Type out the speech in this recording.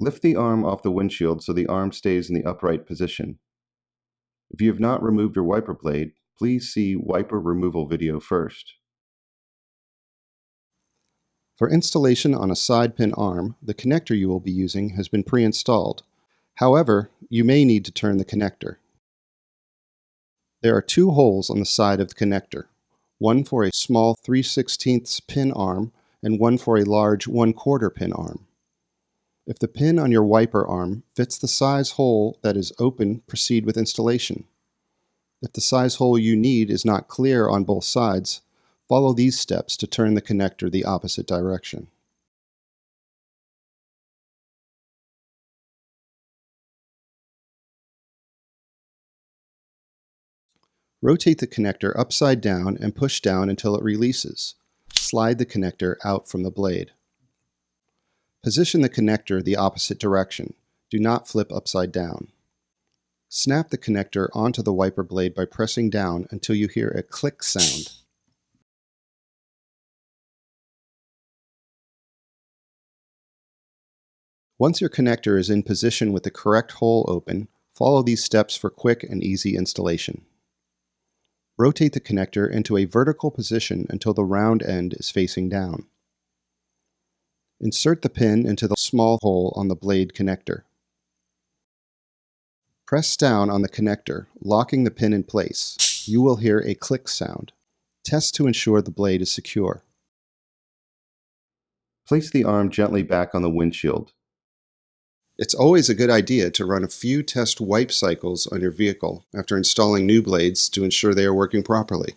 Lift the arm off the windshield so the arm stays in the upright position. If you have not removed your wiper blade, please see wiper removal video first. For installation on a side pin arm, the connector you will be using has been pre-installed. However, you may need to turn the connector. There are two holes on the side of the connector, one for a small 3/16 pin arm and one for a large 1/4 pin arm. If the pin on your wiper arm fits the size hole that is open, proceed with installation. If the size hole you need is not clear on both sides, follow these steps to turn the connector the opposite direction. Rotate the connector upside down and push down until it releases. Slide the connector out from the blade. Position the connector the opposite direction. Do not flip upside down. Snap the connector onto the wiper blade by pressing down until you hear a click sound. Once your connector is in position with the correct hole open, follow these steps for quick and easy installation. Rotate the connector into a vertical position until the round end is facing down. Insert the pin into the small hole on the blade connector. Press down on the connector, locking the pin in place. You will hear a click sound. Test to ensure the blade is secure. Place the arm gently back on the windshield. It's always a good idea to run a few test wipe cycles on your vehicle after installing new blades to ensure they are working properly.